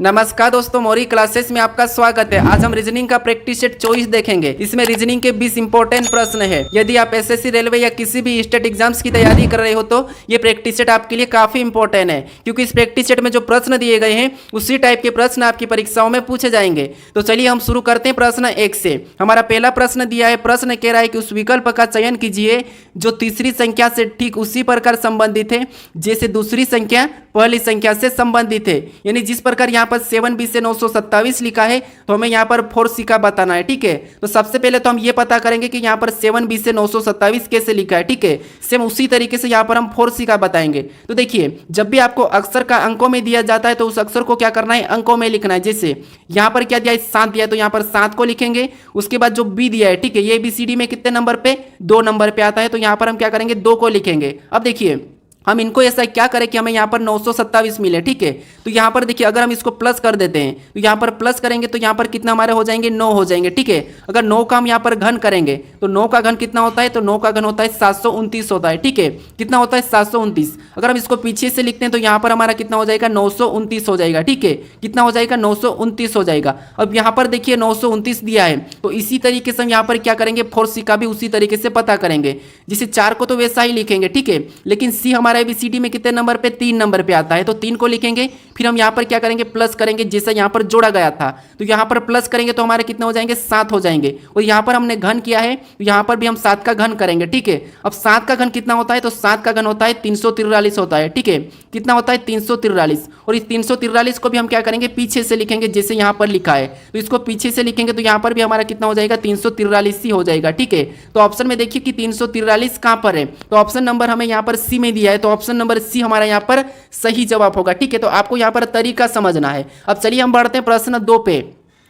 नमस्कार दोस्तों, मौरी क्लासेस में आपका स्वागत है। आज हम रीजनिंग का प्रैक्टिस सेट 24 देखेंगे। इसमें रीजनिंग के 20 इंपॉर्टेंट प्रश्न है। यदि आप एसएससी, रेलवे या किसी भी स्टेट एग्जाम्स की तैयारी कर रहे हो तो ये प्रैक्टिस सेट आपके लिए काफी इंपॉर्टेंट है, क्योंकि इस प्रैक्टिस सेट में जो प्रश्न दिए गए हैं उसी टाइप के प्रश्न आपकी परीक्षाओं में पूछे जाएंगे। तो चलिए हम शुरू करते हैं प्रश्न 1 से। हमारा पहला प्रश्न दिया है। प्रश्न कह रहा है कि उस विकल्प का चयन कीजिए जो तीसरी संख्या से ठीक उसी प्रकार संबंधित है जैसे दूसरी संख्या पहली संख्या से संबंधित है। यानी जिस प्रकार यहाँ पर 7b से 927 लिखा है तो हमें यहाँ पर 4c का बताना है। ठीक है, तो सबसे पहले तो हम ये पता करेंगे कि यहाँ पर 7b से 927 कैसे लिखा है। ठीक है, सेम उसी तरीके से यहाँ पर हम 4c का बताएंगे। तो देखिए, जब भी आपको अक्षर का अंकों में दिया जाता है तो उस अक्षर को क्या करना है, अंकों में लिखना है। जैसे यहाँ पर क्या दिया है, 7 दिया है तो यहाँ पर 7 को लिखेंगे। उसके बाद जो b दिया है, ठीक है, ये ABCD में कितने नंबर पे, 2 नंबर पे आता है, तो यहाँ पर हम क्या करेंगे, 2 को लिखेंगे। अब देखिए हम इनको ऐसा क्या करें कि हमें यहाँ पर 927 मिले। ठीक है, तो यहाँ पर देखिए अगर हम इसको प्लस कर देते हैं तो यहाँ पर प्लस करेंगे तो यहाँ पर कितना हमारे हो जाएंगे, 9 हो जाएंगे। ठीक है, अगर 9 का हम यहाँ पर घन करेंगे तो 9 का घन कितना होता है, तो 9 का घन होता है 729 होता है। ठीक है, कितना होता है, 729। अगर हम इसको पीछे से लिखते हैं तो यहाँ पर हमारा कितना हो जाएगा, 929 हो जाएगा। ठीक है, कितना हो जाएगा, 929 हो जाएगा। अब यहाँ पर देखिए 929 दिया है तो इसी तरीके से हम यहाँ पर क्या करेंगे, 4c का भी उसी तरीके से पता करेंगे। जिसे 4 को तो वैसा ही लिखेंगे। ठीक है, लेकिन c हमारा ABCD में कितने नंबर पे, 3 नंबर पे आता है, तो 3 को लिखेंगे। फिर हम यहाँ पर क्या करेंगे, प्लस करेंगे, जैसे यहाँ पर जोड़ा गया था तो यहाँ पर प्लस करेंगे तो हमारे कितने हो जाएंगे, 7 हो जाएंगे। और यहाँ पर हमने घन किया है तो यहाँ पर भी हम 7 का घन करेंगे। ठीक है, अब 7 का घन कितना होता है, तो 7 का घन होता है 343 होता है। ठीक है, कितना होता है, 343। और इस 343 को भी हम क्या करेंगे, पीछे से लिखेंगे, जैसे यहाँ पर लिखा है तो इसको पीछे से लिखेंगे तो यहाँ पर भी हमारा कितना हो जाएगा, 343 ही हो जाएगा। ठीक है, तो ऑप्शन में देखिए कि 343 कहाँ पर है, तो ऑप्शन नंबर हमें यहाँ पर सी में दिया है, तो ऑप्शन नंबर सी हमारा यहाँ पर सही जवाब होगा। ठीक है, तो आपको यहाँ पर तरीका समझना है। अब चलिए हम बढ़ते हैं प्रश्न 2 पे।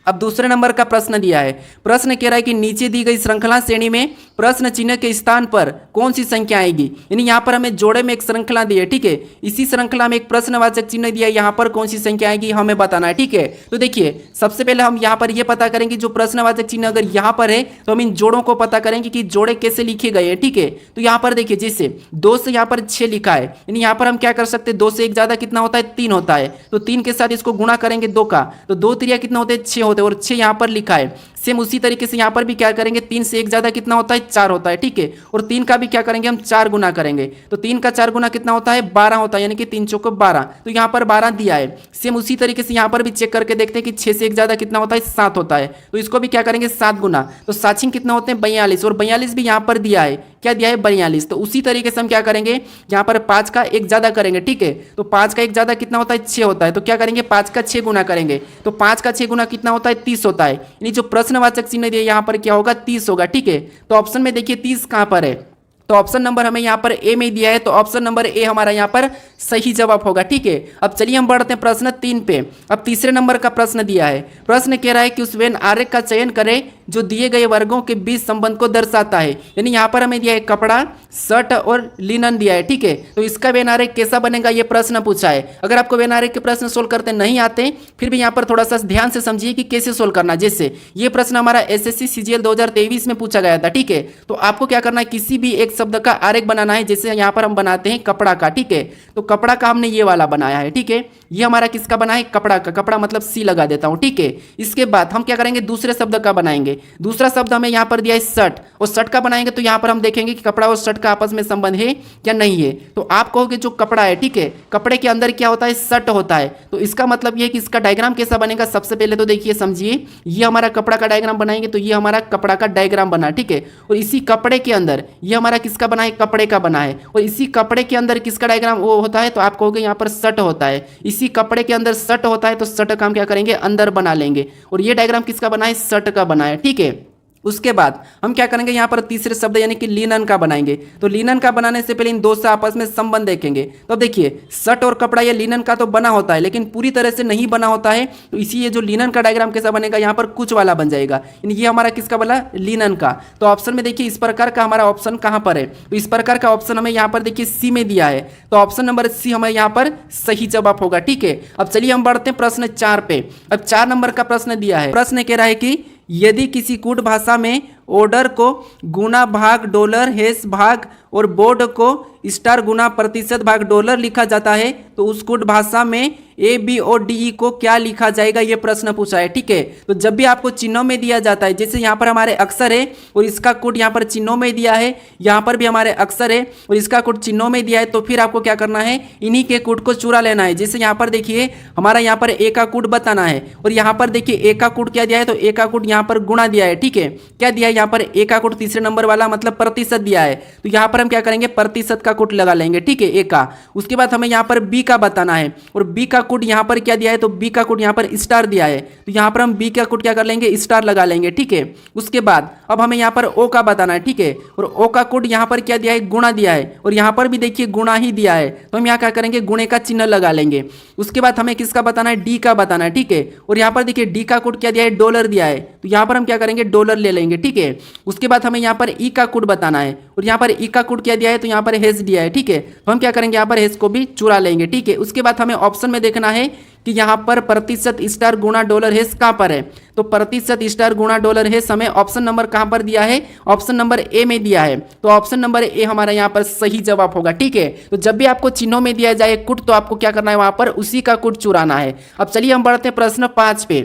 अब दूसरे नंबर का प्रश्न दिया है। प्रश्न कह रहा है कि नीचे दी गई श्रृंखला श्रेणी में प्रश्न चिन्ह के स्थान पर कौन सी संख्या आएगी। यानी यहाँ पर हमें जोड़े में एक श्रृंखला दी है। ठीक है, इसी श्रृंखला में एक प्रश्नवाचक चिन्ह दिया है, यहाँ पर कौन सी संख्या आएगी हमें बताना है। ठीक है, तो देखिए सबसे पहले हम यहाँ पर यह पता करेंगे जो प्रश्नवाचक चिन्ह अगर यहाँ पर है तो हम इन जोड़ों को पता करेंगे कि जोड़े कैसे लिखे गए हैं। ठीक है, तो यहाँ पर देखिए जैसे 2 से यहाँ पर 6 लिखा है, यानी यहाँ पर हम क्या कर सकते हैं, 2 से एक ज्यादा कितना होता है, 3 होता है, तो 3 के साथ इसको गुणा करेंगे 2 का, तो 2 त्रिया कितना होते हैं, 6 होते हैं, और 6 यहाँ पर लिखा है। सेम उसी तरीके से यहाँ पर भी क्या करेंगे, 3 से एक ज्यादा कितना होता है, 4 होता है। ठीक है, और 3 का भी क्या करेंगे, हम 4 गुना करेंगे, तो 3 का 4 गुना कितना होता है, 12 होता है, यानी कि 3 चौको 12, तो यहाँ पर 12 दिया है। सेम उसी तरीके से यहाँ पर भी चेक करके देखते हैं कि 6 से एक ज्यादा कितना होता है, 7 होता है, तो इसको भी क्या करेंगे, 7 गुना, तो 7 कितना होते हैं, 42, और 42 भी यहाँ पर दिया है, क्या दिया है, 42, तो उसी तरीके से हम क्या करेंगे, यहाँ पर 5 का एक ज्यादा करेंगे। ठीक है, तो 5 का एक ज्यादा कितना होता है, 6 होता है, तो क्या करेंगे, 5 का 6 गुना करेंगे, तो 5 का 6 गुना कितना होता है, 30 होता है, यानी जो प्रश्नवाचक चिन्ह दिया यहाँ पर क्या होगा, 30 होगा। ठीक है, तो ऑप्शन में देखिए 30 कहां पर है, तो ऑप्शन नंबर हमें यहाँ पर ए में दिया है, तो ऑप्शन नंबर ए हमारा यहाँ पर सही जवाब होगा। ठीक है, अब चलिए हम बढ़ते हैं प्रश्न 3 पे। अब तीसरे नंबर का प्रश्न दिया है। प्रश्न कह रहा है कि उस वेन आरेख का चयन करें जो दिए गए वर्गों के बीच संबंध को दर्शाता है। यानी यहाँ पर हमें दिया है कपड़ा, शर्ट और लिनन दिया है। ठीक है, तो इसका वेन आरेख कैसा बनेगा, ये प्रश्न पूछा है। अगर आपको वेन आरेख के प्रश्न सोल्व करते नहीं आते, फिर भी यहाँ पर थोड़ा सा ध्यान से समझिए कि कैसे सोल्व करना। जैसे ये प्रश्न हमारा SSC CGL 2023 में पूछा गया था। ठीक है, तो आपको क्या करना है, किसी भी एक शब्द का आरेख बनाना है। जैसे यहाँ पर हम बनाते हैं कपड़ा का। ठीक है, तो कपड़ा का हमने ये वाला बनाया है। ठीक है, ये हमारा किसका बना है, कपड़ा का, कपड़ा मतलब सी लगा देता हूँ। ठीक है, इसके बाद हम क्या करेंगे, दूसरे शब्द का बनाएंगे। दूसरा शब्द हमें यहाँ पर दिया है शर्ट, और शर्ट का बनाएंगे तो यहाँ पर हम देखेंगे कि कपड़ा और शर्ट का आपस में संबंध है या नहीं है। तो आप कहोगे जो कपड़ा है, ठीक है, कपड़े के अंदर क्या होता है, शर्ट होता है, तो इसका मतलब ये है कि इसका डायग्राम कैसा बनेगा। सबसे पहले तो देखिए समझिए, ये हमारा कपड़ा का डायग्राम बनाएंगे तो ये हमारा कपड़ा का डायग्राम बना। ठीक है, और इसी कपड़े के अंदर ये हमारा किसका बना है, कपड़े का बना है, और इसी कपड़े के अंदर किसका डायग्राम वो होता है, तो आप कहोगे यहाँ पर शर्ट होता है। इसी कपड़े के अंदर शर्ट होता है, तो शर्ट का हम क्या करेंगे, अंदर बना लेंगे, और ये डायग्राम किसका बना है, शर्ट का बना है। ठीक है, उसके बाद हम क्या करेंगे, यहाँ पर तीसरे शब्द यानी कि लिनन का बनाएंगे। तो लिनन का बनाने से पहले इन दो से आपस में संबंध देखेंगे। तो अब देखिए शर्ट और कपड़ा ये लिनन का तो बना होता है, लेकिन पूरी तरह से नहीं बना होता है, तो इसी ये जो लिनन का डायग्राम कैसा बनेगा, यहाँ पर कुछ वाला बन जाएगा, यानी ये हमारा किसका बना, लिनन का। तो ऑप्शन में देखिए इस प्रकार का हमारा ऑप्शन कहाँ पर है, तो इस प्रकार का ऑप्शन हमें यहाँ पर देखिए सी में दिया है, तो ऑप्शन नंबर सी हमें यहाँ पर सही जवाब होगा। ठीक है, अब चलिए हम बढ़ते हैं प्रश्न 4 पे। अब 4 नंबर का प्रश्न दिया है। प्रश्न कह रहा है कि यदि किसी कूट भाषा में ऑर्डर को गुना भाग डॉलर हैश भाग और बोर्ड को स्टार गुना प्रतिशत भाग डॉलर लिखा जाता है तो उस कोड भाषा में ABODE को क्या लिखा जाएगा, ये प्रश्न पूछा है। ठीक है, तो जब भी आपको चिन्हों में दिया जाता है, जैसे यहाँ पर हमारे अक्षर है और इसका कोड यहाँ पर चिन्हों में दिया है, यहाँ पर भी हमारे अक्षर है और इसका कोड चिन्हों में दिया है, तो फिर आपको क्या करना है, इन्हीं के कोड को चुरा लेना है। जैसे यहाँ पर देखिए हमारा यहाँ पर ए का कोड बताना है और यहाँ पर देखिए ए का कोड क्या दिया है, तो ए का कोड यहाँ पर गुणा दिया है। ठीक है, क्या दिया है यहाँ पर, ए का कोड तीसरे नंबर वाला मतलब प्रतिशत दिया है, तो यहाँ पर हम क्या करेंगे, प्रतिशत का कोड लगा लेंगे। ठीक है, ए का। उसके बाद हमें यहाँ पर बी का बताना है और बी का कोड यहाँ पर क्या दिया है, तो बी का कोड यहाँ पर स्टार दिया है, तो यहाँ पर हम बी का कोड क्या कर लेंगे, स्टार लगा लेंगे। ठीक है, उसके बाद अब हमें यहाँ पर ओ का बताना है। ठीक है, और ओ का कोड यहाँ पर क्या दिया है, गुणा दिया है और यहाँ पर भी देखिए गुणा ही दिया है, तो हम यहाँ क्या करेंगे, गुणे का चिन्ह लगा लेंगे। उसके बाद हमें किसका बताना है, डी का बताना है। ठीक है, और यहाँ पर देखिए डी का कोड क्या दिया है, डॉलर दिया है, तो यहाँ पर हम क्या करेंगे, डॉलर ले लेंगे। ठीक है, उसके बाद हमें यहाँ पर ई का कोड बताना है और यहाँ पर ई का कोड क्या दिया है, तो यहाँ पर हेज दिया है। ठीक है, तो हम क्या करेंगे, यहाँ पर हेज को भी चुरा लेंगे। ठीक है, उसके बाद हमें ऑप्शन में देखना है कि यहाँ पर प्रतिशत स्टार गुणा डॉलर हेज कहाँ पर है, तो प्रतिशत स्टार गुणा डॉलर हेज हमें ऑप्शन नंबर कहाँ पर दिया है, ऑप्शन नंबर ए में दिया है, तो ऑप्शन नंबर ए हमारा यहाँ पर सही जवाब होगा। ठीक है, तो जब भी आपको चिन्हों में दिया जाए कोड तो आपको क्या करना है, वहां पर उसी का कोड चुराना है। अब चलिए हम बढ़ते हैं प्रश्न 5 पे।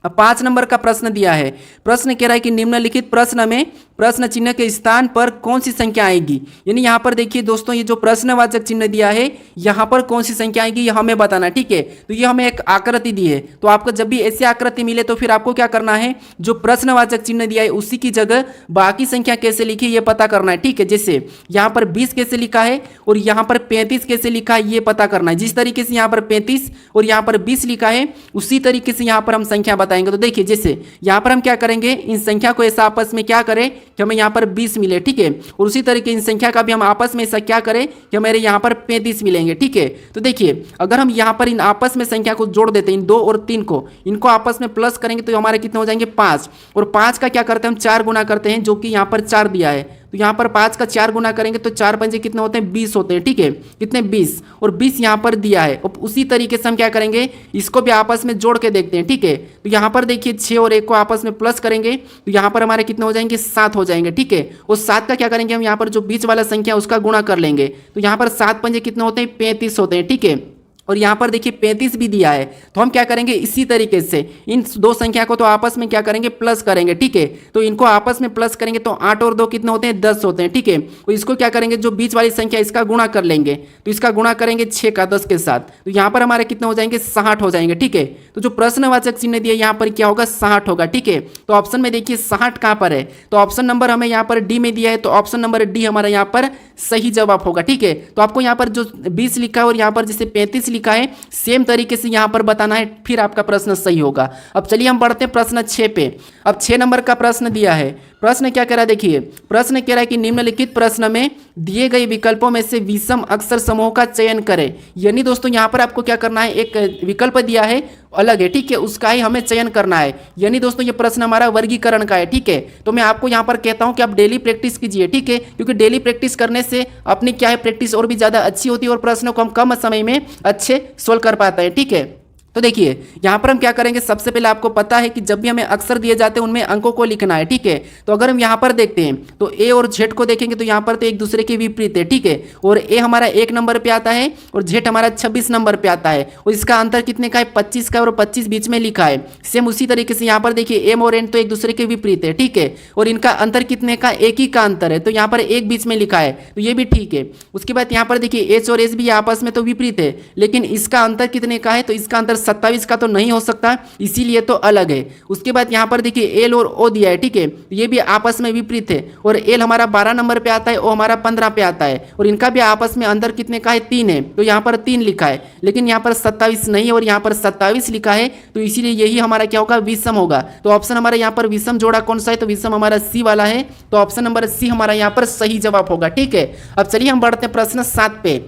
अब 5 नंबर का प्रश्न दिया है। प्रश्न कह रहा है कि निम्नलिखित प्रश्न में प्रश्न चिन्ह के स्थान पर कौन सी संख्या आएगी, यानी यहाँ पर देखिए दोस्तों ये जो प्रश्नवाचक चिन्ह दिया है यहाँ पर कौन सी संख्या आएगी ये हमें बताना है। ठीक है, तो ये हमें एक आकृति दी है, तो आपको जब भी ऐसी आकृति मिले तो फिर आपको क्या करना है, जो प्रश्नवाचक चिन्ह दिया है उसी की जगह बाकी संख्या कैसे लिखी ये पता करना है। ठीक है, जैसे यहाँ पर 20 कैसे लिखा है और यहाँ पर 35 कैसे लिखा है ये पता करना है। जिस तरीके से यहाँ पर 35 और यहाँ पर 20 लिखा है उसी तरीके से यहाँ पर हम संख्या बताएंगे। तो देखिए जैसे यहाँ पर हम क्या करेंगे, इन संख्या को ऐसा आपस में क्या करें कि हमें यहाँ पर 20 मिले। ठीक है, और उसी तरीके इन संख्या का भी हम आपस में ऐसा क्या करें कि हमारे यहाँ पर 35 मिलेंगे। ठीक है, तो देखिए अगर हम यहाँ पर इन आपस में संख्या को जोड़ देते हैं, इन 2 और 3 को, इनको आपस में प्लस करेंगे तो हमारे कितने हो जाएंगे 5, और 5 का क्या करते हैं हम 4 गुना करते हैं, जो कि यहाँ पर 4 दिया है, तो यहाँ पर 5 का 4 गुना करेंगे तो 4 पंजे कितने होते हैं 20 होते हैं। ठीक है, कितने 20, और 20 यहाँ पर दिया है, और उसी तरीके से हम क्या करेंगे, इसको भी आपस में जोड़ के देखते हैं। ठीक है, तो यहाँ पर देखिए 6 और 1 को आपस में प्लस करेंगे तो यहाँ पर हमारे कितने हो जाएंगे 7 हो जाएंगे। ठीक है, और 7 का क्या करेंगे हम यहाँ पर जो बीच वाला संख्या उसका गुणा कर लेंगे, तो यहाँ पर 7 पंजे कितने होते हैं 35 होते हैं। ठीक है, और यहाँ पर देखिए 35 भी दिया है, तो हम क्या करेंगे इसी तरीके से इन 2 संख्या को तो आपस में क्या करेंगे प्लस करेंगे। ठीक है, तो इनको आपस में प्लस करेंगे तो 8 और 2 कितने होते हैं 10 होते हैं। ठीक है, तो इसको क्या करेंगे जो बीच वाली संख्या इसका गुणा कर लेंगे, तो इसका गुणा करेंगे 6 का 10 के साथ, तो यहाँ पर हमारे कितने हो जाएंगे 60 हो जाएंगे। ठीक है, तो जो प्रश्नवाचक चिन्ह दिया यहाँ पर क्या होगा 60 होगा। ठीक है, तो ऑप्शन में देखिए 60 कहाँ पर है, तो ऑप्शन नंबर हमें यहाँ पर डी में दिया है, तो ऑप्शन नंबर डी हमारा यहाँ पर सही जवाब होगा। ठीक है, तो आपको यहाँ पर जो 20 लिखा है और यहाँ पर जैसे 35 लिखा है सेम तरीके से यहाँ पर बताना है, फिर आपका प्रश्न सही होगा। अब चलिए हम बढ़ते हैं प्रश्न 6 पे। अब 6 नंबर का प्रश्न दिया है। प्रश्न क्या कह रहा है, देखिए प्रश्न कह रहा है कि निम्नलिखित प्रश्न में दिए गए विकल्पों में से विषम अक्षर समूह का चयन करें। यानी दोस्तों यहाँ पर आपको क्या करना है, एक विकल्प दिया है अलग है, ठीक है, उसका ही हमें चयन करना है। यानी दोस्तों ये प्रश्न हमारा वर्गीकरण का है। ठीक है, तो मैं आपको यहाँ पर कहता हूँ कि आप डेली प्रैक्टिस कीजिए। ठीक है, क्योंकि डेली प्रैक्टिस करने से अपनी क्या है प्रैक्टिस और भी ज़्यादा अच्छी होती है और प्रश्नों को हम कम समय में अच्छे सोल्व कर पाते हैं। ठीक है, तो देखिए यहाँ पर हम क्या करेंगे, सबसे पहले आपको पता है कि जब भी हमें अक्षर दिए जाते हैं उनमें अंकों को लिखना है। ठीक है, तो अगर हम यहाँ पर देखते हैं तो ए और जेड को देखेंगे तो यहाँ पर तो एक दूसरे के विपरीत है। ठीक है, और ए हमारा 1 नंबर पे आता है और जेड हमारा 26 नंबर पे आता है, और इसका अंतर कितने का है 25 का, और 25 बीच में लिखा है। सेम उसी तरीके से यहाँ पर देखिए एम और एन तो एक दूसरे के विपरीत है। ठीक है, और इनका अंतर कितने का, 1 ही का अंतर है, तो यहाँ पर 1 बीच में लिखा है, तो ये भी ठीक है। उसके बाद यहाँ पर देखिए एच और एस भी आपस में तो विपरीत है, लेकिन इसका अंतर कितने का है, तो इसका अंतर 27 का तो नहीं हो सकता, इसीलिए तो अलग है। उसके बाद यहाँ पर देखिए एल और ओ दिया है। ठीक है, ये भी आपस में विपरीत है, और एल हमारा 12 नंबर पे आता है, ओ हमारा 15 पे आता है, और इनका भी आपस में अंतर कितने का है 3 है, तो यहाँ पर 3 लिखा है, लेकिन यहाँ पर 27 नहीं है और यहाँ पर 27 लिखा है, तो इसीलिए यही हमारा क्या होगा विषम होगा। तो ऑप्शन हमारा यहाँ पर विषम जोड़ा कौन सा है, तो विषम हमारा सी वाला है, तो ऑप्शन नंबर सी हमारा यहाँ पर सही जवाब होगा। ठीक है, अब चलिए हम बढ़ते हैं प्रश्न 7 पे।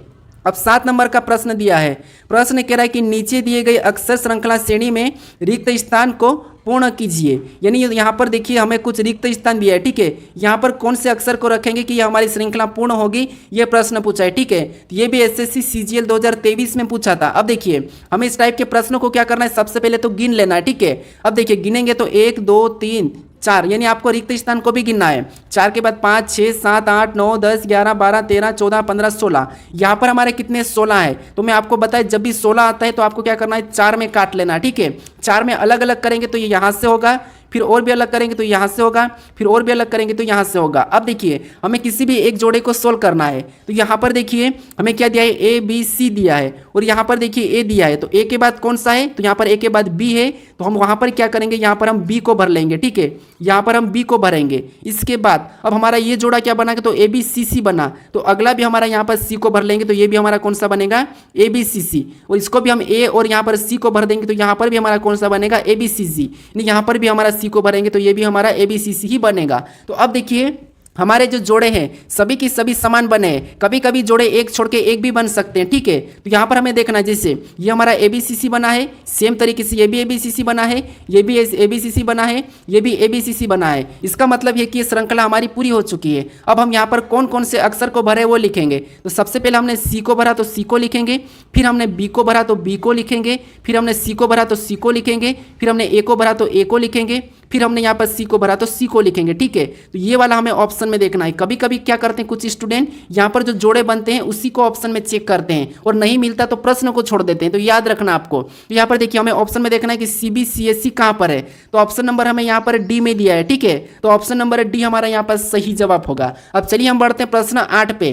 अब 7 नंबर का प्रश्न दिया है। प्रश्न कह रहा है कि नीचे दिए गए अक्षर श्रृंखला श्रेणी में रिक्त स्थान को पूर्ण कीजिए। यानी यहाँ पर देखिए हमें कुछ रिक्त स्थान दिया है। ठीक है, यहाँ पर कौन से अक्षर को रखेंगे कि ये हमारी श्रृंखला पूर्ण होगी, ये प्रश्न पूछा है। ठीक है, तो ये भी एसएससी सीजीएल 2023 में पूछा था। अब देखिए हमें इस टाइप के प्रश्नों को क्या करना है, सबसे पहले तो गिन लेना है। ठीक है, अब देखिए गिनेंगे तो 1 2 3 4, यानी आपको रिक्त स्थान को भी गिनना है। 4 के बाद 5, 6, 7, 8, 9, 10, 11, 12, 13, 14, 15, 16। यहाँ पर हमारे कितने 16 है। तो मैं आपको बताया जब भी 16 आता है तो आपको क्या करना है, 4 में काट लेना, ठीक है। 4 में अलग अलग करेंगे तो ये यहाँ से होगा, फिर और भी अलग करेंगे तो यहाँ से होगा, फिर और भी अलग करेंगे तो यहाँ से होगा। अब देखिए हमें किसी भी एक जोड़े को सोल्व करना है, तो यहाँ पर देखिए हमें क्या दिया है, ए बी सी दिया है, और यहाँ पर देखिए ए दिया है, तो ए के बाद कौन सा है, तो यहाँ पर ए के बाद बी है, तो हम वहाँ पर क्या करेंगे, यहाँ पर हम बी को भर लेंगे, ठीक है। यहाँ पर हम बी को भरेंगे। इसके बाद अब हमारा ये जोड़ा क्या बना, तो ए बी सी सी बना, तो अगला भी हमारा यहाँ पर सी को भर लेंगे, तो ये भी हमारा कौन सा बनेगा, ए बी सी सी, और इसको भी हम ए और यहाँ पर सी को भर देंगे, तो यहाँ पर भी हमारा कौन सा बनेगा, ए बी सी सी, यहाँ पर भी हमारा सी को भरेंगे तो ये भी हमारा ABCC ही बनेगा। तो अब देखिए हमारे जो जोड़े हैं सभी की सभी समान बने हैं, कभी कभी जोड़े एक छोड़ के एक भी बन सकते हैं, ठीक है। तो यहाँ पर हमें देखना है, जैसे ये हमारा ABCC बना है, सेम तरीके से ये भी ABCC बना है, ये भी ABCC बना है, ये भी ABCC बना है। इसका मतलब ये कि ये श्रृंखला हमारी पूरी हो चुकी है। अब हम यहाँ पर कौन कौन से अक्षर को भरे वो लिखेंगे। तो सबसे पहले हमने C को भरा तो C को लिखेंगे, फिर हमने B को भरा तो B को लिखेंगे, फिर हमने C को भरा तो C को लिखेंगे, फिर हमने A को भरा तो A को लिखेंगे, फिर हमने यहाँ पर C को भरा तो C को लिखेंगे, ठीक है। तो ये वाला हमें ऑप्शन में देखना है। कभी कभी क्या करते हैं कुछ स्टूडेंट, यहाँ पर जो जोड़े बनते हैं उसी को ऑप्शन में चेक करते हैं और नहीं मिलता तो प्रश्न को छोड़ देते हैं। तो याद रखना आपको। तो यहाँ पर देखिए हमें ऑप्शन में देखना है कि CBCSE कहाँ पर है। तो ऑप्शन नंबर हमें यहाँ पर डी में दिया है, ठीक है। तो ऑप्शन नंबर डी हमारा यहाँ पर सही जवाब होगा। अब चलिए हम बढ़ते हैं प्रश्न 8 पे।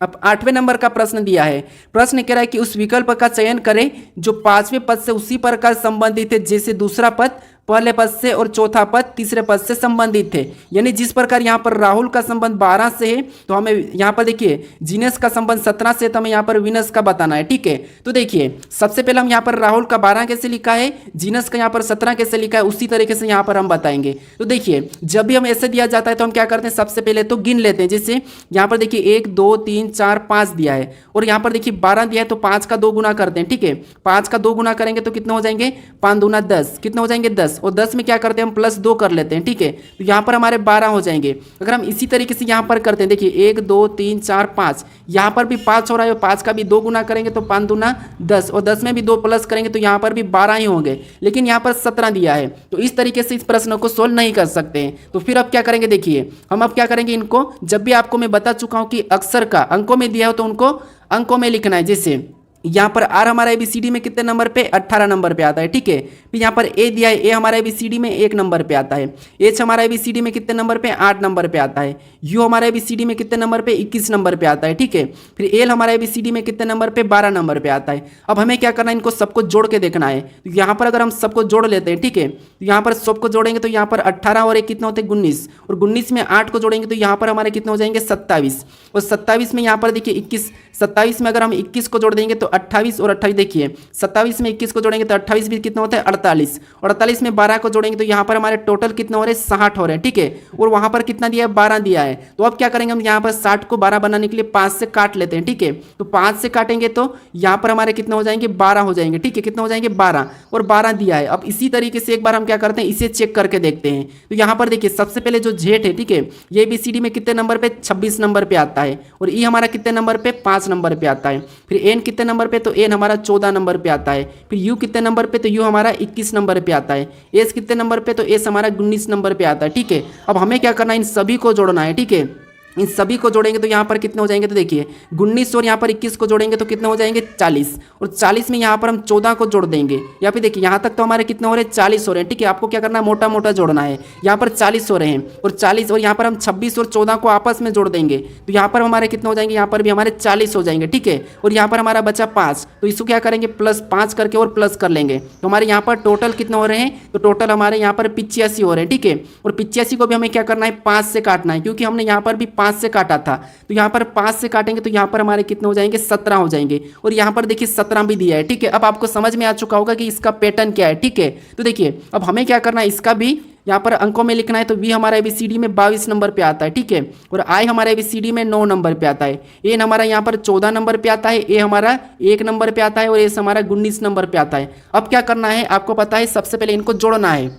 अब 8वें नंबर का प्रश्न दिया है। प्रश्न कह रहा है कि उस विकल्प का चयन करें जो 5वें पद से उसी प्रकार संबंधित है जैसे दूसरा पद पहले पद से और चौथा पद तीसरे पद से संबंधित थे। यानी जिस प्रकार यहाँ पर राहुल का संबंध 12 से है तो हमें यहाँ पर देखिए जीनस का संबंध 17 से, तो हमें यहाँ पर विनस का बताना है, ठीक है। तो देखिए सबसे पहले हम यहाँ पर राहुल का 12 कैसे लिखा है, जीनस का यहाँ पर 17 कैसे लिखा है, उसी तरीके से यहाँ पर हम बताएंगे। तो देखिए जब भी हम ऐसे दिया जाता है तो हम क्या करते हैं, सबसे पहले तो गिन लेते हैं। जैसे यहाँ पर देखिए 1 2 3 4 5 दिया है और यहाँ पर देखिए 12 दिया है, तो 5 का 2 गुना करते हैं, ठीक है। 5 का 2 गुना करेंगे तो कितना हो जाएंगे, 5 दूना 10, कितना हो जाएंगे 10, और 10 में क्या करते हैं हम +2 कर लेते हैं, ठीक है। तो यहाँ पर हमारे 12 हो जाएंगे। अगर हम इसी तरीके से यहाँ पर करते हैं, देखिए 1 2 3 4 5, यहाँ पर भी 5 हो रहा है, 5 का भी 2 गुना करेंगे तो 5 दूना 10, और 10 में भी 2 प्लस करेंगे तो यहाँ पर भी 12 ही होंगे, लेकिन यहाँ पर 17 दिया है। तो इस तरीके से इस प्रश्न को सोल्व नहीं कर सकते हैं। तो फिर अब क्या करेंगे, देखिए हम अब क्या करेंगे, इनको जब भी आपको मैं बता चुका हूँ कि अक्षर का अंकों में दिया हो तो उनको अंकों में लिखना है। जैसे यहाँ पर आर हमारा ABCD में कितने नंबर पे, 18 नंबर पे आता है, ठीक है। फिर यहाँ पर ए दिया है, ए हमारा ABCD में 1 नंबर पे आता है। एच हमारा ABCD में कितने नंबर पे, 8 नंबर पे आता है। यू हमारा ABCD में कितने नंबर पे, 21 नंबर पे आता है, ठीक है। फिर एल हमारा ABCD में कितने नंबर पे, 12 नंबर पे आता है। अब हमें क्या करना है, इनको सबको जोड़ के देखना है। तो यहाँ पर अगर हम सबको जोड़ लेते हैं, ठीक है, तो यहाँ पर सबको जोड़ेंगे तो यहाँ पर 18 और 1 कितना होते हैं 19, और 19 में 8 को जोड़ेंगे तो यहाँ पर हमारे कितने हो जाएंगे 27, और 27 में यहाँ पर देखिए 21, 27 में अगर हम 21 को जोड़ देंगे तो 28, और 28 देखिए 27 में 21 को जोड़ेंगे तो 28 भी कितना होता है 48, और 48 में 12 को जोड़ेंगे तो यहाँ पर हमारे टोटल कितना हो रहे हैं 60 हो रहे हैं, ठीक है। और वहाँ पर कितना दिया है 12 दिया है। तो अब क्या करेंगे हम, यहाँ पर 60 को 12 बनाने के लिए 5 से काट लेते हैं, ठीक है। तो 5 से काटेंगे तो यहाँ पर हमारे कितना हो जाएंगे 12 हो जाएंगे, ठीक है। कितना हो जाएंगे 12, और 12 दिया है। अब इसी तरीके से एक बार हम क्या करते हैं, इसे चेक करके देखते हैं। तो यहाँ पर देखिए सबसे पहले जो जेड है, ठीक है, ये ABCD में कितने नंबर पे 26 नंबर पे आता है, और ई हमारा कितने नंबर पे 5 नंबर पे आता है। फिर एन कितने नंबर पे, तो एन हमारा 14 नंबर पे आता है। फिर यू कितने नंबर पे, तो यू हमारा 21 नंबर पे आता है। एस कितने नंबर पे, तो एस हमारा 19 नंबर पे आता है, ठीक है। अब हमें क्या करना है, इन सभी को जोड़ना है, ठीक है। इन सभी को जोड़ेंगे तो यहाँ पर कितने हो जाएंगे, तो देखिए 19 और यहाँ पर 21 को जोड़ेंगे तो कितने हो जाएंगे 40, और 40 में यहाँ पर हम 14 को जोड़ देंगे। यहाँ पे देखिए यहाँ तक तो हमारे कितने हो रहे हैं 40 हो रहे हैं, ठीक है। आपको क्या करना है, मोटा मोटा जोड़ना है। यहाँ पर 40 हो रहे हैं, और 40 और यहाँ पर हम 26 और 14 को आपस में जोड़ देंगे तो यहाँ पर हमारे कितने हो जाएंगे, यहाँ पर भी हमारे 40 हो जाएंगे, ठीक है। और यहाँ पर हमारा बचा 5, तो इसको क्या करेंगे +5 करके और प्लस कर लेंगे। तो हमारे यहाँ पर टोटल कितने हो रहे हैं, तो टोटल हमारे यहाँ पर 85 हो रहे हैं, ठीक है। और 85 को भी हमें क्या करना है 5 से काटना है, क्योंकि हमने यहाँ पर भी 5 से काटा था। तो यहाँ पर 5 से काटेंगे तो यहाँ पर हमारे कितने हो जाएंगे 17 हो जाएंगे, और यहाँ पर देखिए 17 भी दिया है, ठीक है। अब आपको समझ में आ चुका होगा कि इसका पैटर्न क्या है, ठीक है। तो देखिए अब हमें क्या करना है, इसका भी यहाँ पर अंकों में लिखना है। तो वी हमारा ABCD में 22 नंबर पे आता है, ठीक है। और आई हमारा ABCD में 9 नंबर पे आता है। एन हमारा यहाँ पर 14 नंबर पे आता है। ए हमारा 1 नंबर पे आता है, और एस हमारा 19 नंबर पे आता है। अब क्या करना है, आपको पता है सबसे पहले इनको जोड़ना है।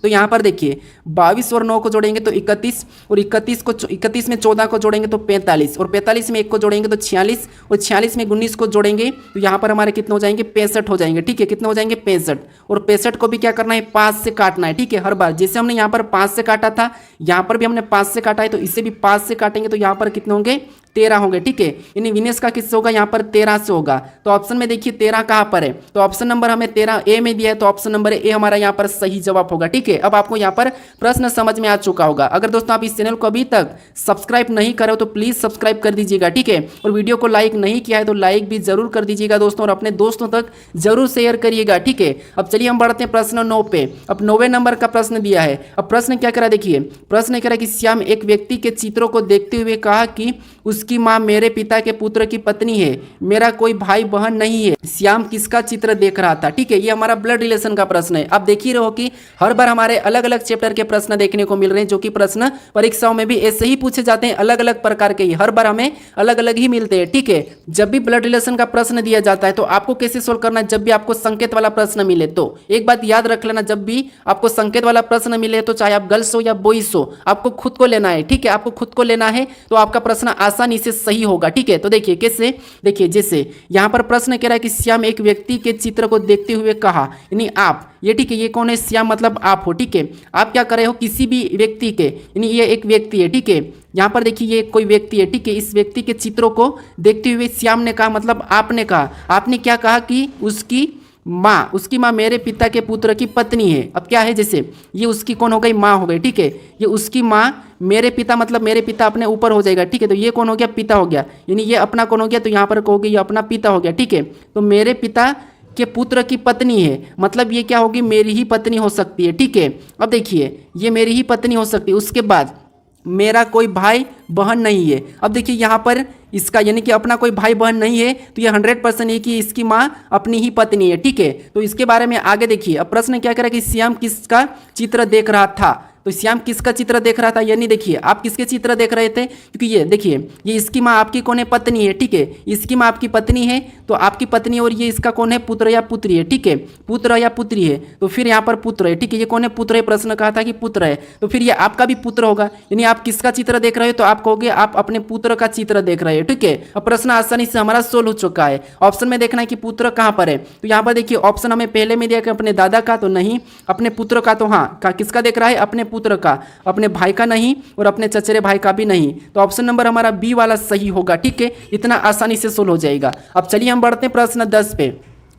तो यहाँ पर देखिए 22 और 9 को जोड़ेंगे तो 31, और 31 में 14 को जोड़ेंगे तो 45, और 45 में 1 को जोड़ेंगे तो 46, और 46 में 19 को जोड़ेंगे तो यहाँ पर हमारे कितने हो जाएंगे 65 हो जाएंगे। ठीक है, कितने हो जाएंगे 65, और 65 को भी क्या करना है 5 से काटना है। ठीक है, हर बार जैसे हमने यहाँ पर 5 से काटा था, यहाँ पर भी हमने 5 से काटा है, तो इसे भी 5 से काटेंगे तो यहाँ पर कितने होंगे 13 होंगे। ठीक है, यानी विनेश का किससे होगा यहाँ पर 13 से होगा। तो ऑप्शन में देखिए 13 कहाँ पर है, तो ऑप्शन नंबर हमें 13 ए में दिया है, तो ऑप्शन नंबर ए हमारा यहाँ पर सही जवाब होगा। ठीक है, अब आपको यहाँ पर प्रश्न समझ में आ चुका होगा। अगर दोस्तों आप इस चैनल को अभी तक सब्सक्राइब नहीं करे हो तो प्लीज सब्सक्राइब कर दीजिएगा। ठीक है, और वीडियो को लाइक नहीं किया है तो लाइक भी जरूर कर दीजिएगा दोस्तों, और अपने दोस्तों तक जरूर शेयर करिएगा। ठीक है, अब चलिए हम बढ़ते हैं प्रश्न 9 पे। अब 9वें नंबर का प्रश्न दिया है। अब प्रश्न क्या करा, देखिए प्रश्न कह रहा है कि श्याम एक व्यक्ति के चित्रों को देखते हुए कहा कि उसकी माँ मेरे पिता के पुत्र की पत्नी है, मेरा कोई भाई बहन नहीं है। श्याम किसका चित्र देख रहा था। ठीक है, ये हमारा ब्लड रिलेशन का प्रश्न है। आप देख ही रहो कि हर बार हमारे अलग अलग चैप्टर के प्रश्न देखने को मिल रहे हैं, जो कि प्रश्न परीक्षाओं में भी ऐसे ही पूछे जाते हैं, अलग अलग प्रकार के ही हर बार हमें अलग अलग ही मिलते हैं। ठीक है, जब भी ब्लड रिलेशन का प्रश्न दिया जाता है तो आपको कैसे सोल्व करना है, जब भी आपको संकेत वाला प्रश्न मिले तो एक बात याद रख लेना, जब भी आपको संकेत वाला प्रश्न मिले तो चाहे आप गर्ल्स हो या बॉयज हो, आपको खुद को लेना है। ठीक है, आपको खुद को लेना है तो आपका प्रश्न आसानी से सही होगा। ठीक है, तो देखिए कैसे, देखिए जैसे यहाँ पर प्रश्न कह रहा है कि श्याम एक व्यक्ति के चित्र को देखते हुए कहा, यानी आप, ये ठीक है, ये कौन है श्याम मतलब आप हो। ठीक है, आप क्या कर रहे हो किसी भी व्यक्ति के, यानी ये एक व्यक्ति है। ठीक है, यहाँ पर देखिए ये कोई व्यक्ति है। ठीक है, इस व्यक्ति के चित्रों को देखते हुए श्याम ने कहा मतलब आपने कहा, आपने क्या कहा कि उसकी माँ मेरे पिता के पुत्र की पत्नी है। अब क्या है, जैसे ये उसकी कौन हो गई माँ हो गई। ठीक है, ये उसकी माँ, मेरे पिता मतलब मेरे पिता अपने ऊपर हो जाएगा। ठीक है, तो ये कौन हो गया पिता हो गया, यानी ये अपना कौन हो गया, तो यहाँ पर कहोगे ये अपना पिता हो गया। ठीक है, तो मेरे पिता के पुत्र की पत्नी है, मतलब ये क्या होगी मेरी ही पत्नी हो सकती है। ठीक है, अब देखिए ये मेरी ही पत्नी हो सकती है। उसके बाद मेरा कोई भाई बहन नहीं है। अब देखिए यहाँ पर इसका यानी कि अपना कोई भाई बहन नहीं है, तो ये 100% है कि इसकी माँ अपनी ही पत्नी है। ठीक है, तो इसके बारे में आगे देखिए। अब प्रश्न क्या कह रहा है कि श्याम किसका चित्र देख रहा था, तो श्याम किसका चित्र देख रहा था, यानी देखिए आप किसके चित्र देख रहे थे, क्योंकि ये देखिए ये इसकी माँ आपकी कौन है पत्नी है। ठीक है, इसकी माँ आपकी पत्नी है, तो आपकी पत्नी, और ये इसका कौन है पुत्र या पुत्री है। ठीक है, पुत्र या पुत्री है, तो फिर यहाँ पर पुत्र है। ठीक है, ये कौन है पुत्र है, प्रश्न कहा था कि पुत्र है, तो फिर ये आपका भी पुत्र होगा, यानी आप किसका चित्र देख रहे हो, तो आप कहोगे आप अपने पुत्र का चित्र देख रहे हो। ठीक है, अब प्रश्न आसानी से हमारा सोल्व हो चुका है। ऑप्शन में देखना है कि पुत्र कहाँ पर है, तो यहाँ पर देखिए ऑप्शन हमें पहले में दिया कि अपने दादा का, तो नहीं, अपने पुत्र का, तो हाँ किसका देख रहा है अपने पुत्र का, अपने भाई का नहीं, और अपने चचेरे भाई का भी नहीं, तो ऑप्शन नंबर हमारा बी वाला सही होगा। ठीक है, इतना आसानी से सोल्व हो जाएगा। अब चलिए हम बढ़ते हैं प्रश्न 10 पे।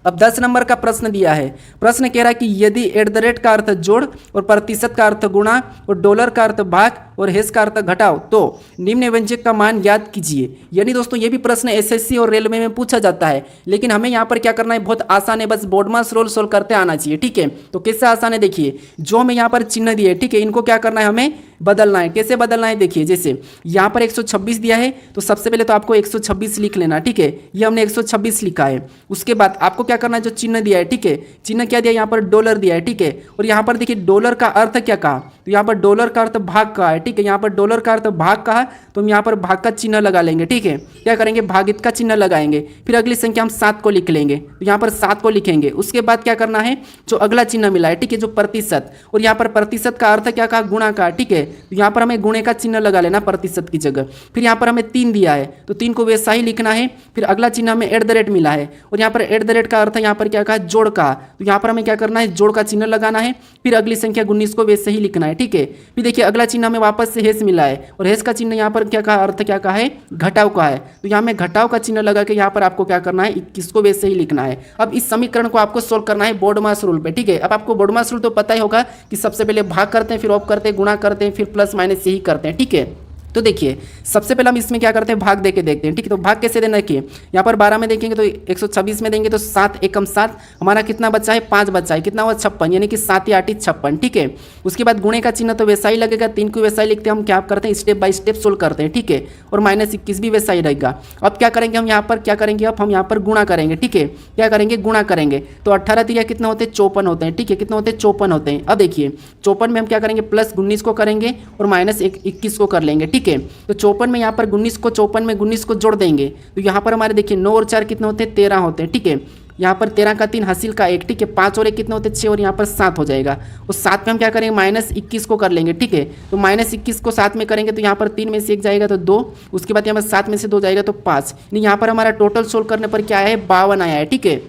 अब 10 नंबर का प्रश्न दिया है। प्रश्न कह रहा है कि यदि @ का अर्थ जोड़ और प्रतिशत का अर्थ गुणा और डॉलर का अर्थ भाग और हेस का अर्थ घटाओ तो निम्न व्यंजक का मान याद कीजिए। यानी दोस्तों ये भी प्रश्न एसएससी और रेलवे में पूछा जाता है, लेकिन हमें यहाँ पर क्या करना है, बहुत आसान है, बस बोर्डमास रूल सोल्व करते आना चाहिए। ठीक है, तो कैसे आसान है, देखिए जो हमें यहाँ पर चिन्ह दिए, ठीक है, इनको क्या करना है, हमें बदलना है। कैसे बदलना है, देखिए जैसे यहाँ पर 126 दिया है, तो सबसे पहले तो आपको 126 लिख लेना। ठीक है, ये हमने 126 लिखा है। उसके बाद आपको क्या करना है, जो चिन्ह दिया है, ठीक है, चिन्ह क्या दिया है, यहाँ पर डॉलर दिया है। ठीक है, और यहाँ पर देखिए डॉलर का अर्थ क्या कहा, तो यहाँ पर डॉलर का अर्थ भाग का है। ठीक है, यहाँ पर डॉलर का अर्थ भाग का है, तो हम यहाँ पर भाग का चिन्ह लगा लेंगे। ठीक है, क्या करेंगे, भागित का चिन्ह लगाएंगे। फिर अगली संख्या हम 7 को लिख लेंगे, तो यहाँ पर 7 को लिखेंगे। उसके बाद क्या करना है, जो अगला चिन्ह मिला है, ठीक है, जो प्रतिशत, और यहाँ पर प्रतिशत का अर्थ क्या कहा, गुणा का। ठीक है, तो यहाँ पर हमें गुणे का चिन्ह लगा लेना प्रतिशत की जगह। फिर यहाँ पर हमें 3 दिया है, तो 3 को वैसा ही लिखना है। फिर अगला चिन्ह हमें @ मिला है, और यहाँ पर @ का अर्थ यहाँ पर क्या कहा, जोड़ का, तो यहाँ पर हमें क्या करना है, जोड़ का चिन्ह लगाना है। फिर अगली संख्या 19 को वैसे ही लिखना है। ठीक है, फिर देखिए अगला चिन्ह हमें वापस से हेस मिला है, और हेस का चिन्ह यहाँ पर क्या कहा, अर्थ क्या कहा है, घटाव का है, तो यहाँ में घटाव का चिन्ह लगा के यहाँ पर आपको क्या करना है, 21 को वैसे ही लिखना है। अब इस समीकरण को आपको सोल्व करना है बोर्डमास रूल पे। ठीक है, अब आपको बोर्डमास रूल तो पता ही होगा कि सबसे पहले भाग करते हैं, फिर ऑफ करते हैं, गुणा करते हैं, फिर प्लस माइनस यही करते हैं। ठीक है, तो देखिए सबसे पहले हम इसमें क्या करते हैं, भाग देके देखते हैं। ठीक है, तो भाग कैसे देना, देखिए यहाँ पर 12 में देखेंगे तो 126 में देंगे तो 7 एकम 7, हमारा कितना बचा है, 5 बचा है, कितना हुआ 56, यानी कि 7 या 8 56। ठीक है, उसके बाद गुणे का चिन्ह तो वैसा ही लगेगा, 3 को वैसा ही लिखते हैं। हम क्या करते हैं, स्टेप बाय स्टेप सोल्व करते हैं। ठीक है, और -21 भी वैसा ही रहेगा। अब क्या करेंगे, हम यहाँ पर क्या करेंगे, अब हम यहाँ पर गुणा करेंगे। ठीक है, क्या करेंगे, गुणा करेंगे, तो 18 तिया कितना होते हैं, 54 होते हैं। ठीक है, कितना होते हैं, 54 होते हैं। अब देखिए 54 में हम क्या करेंगे, प्लस 19 को करेंगे और -21 को कर लेंगे। ठीक है, तो 54 में यहाँ पर 19 को 54 में 19 को जोड़ देंगे, तो यहाँ पर हमारे देखिए 9 और 4 कितने होते हैं, 13 होते हैं। ठीक है, यहाँ पर 13 का 3 हासिल का 1, ठीक है। 5 और 1 कितने होते हैं 6 और यहाँ पर 7 हो जाएगा। उस 7 में हम क्या करेंगे -21 को कर लेंगे, ठीक है। तो -21 को 7 में करेंगे तो यहाँ पर 3 में से 1 जाएगा तो 2, उसके बाद यहाँ पर 7 में से 2 जाएगा तो 5, यानी यहाँ पर हमारा टोटल सोल्व करने पर क्या है 52 आया है, ठीक है।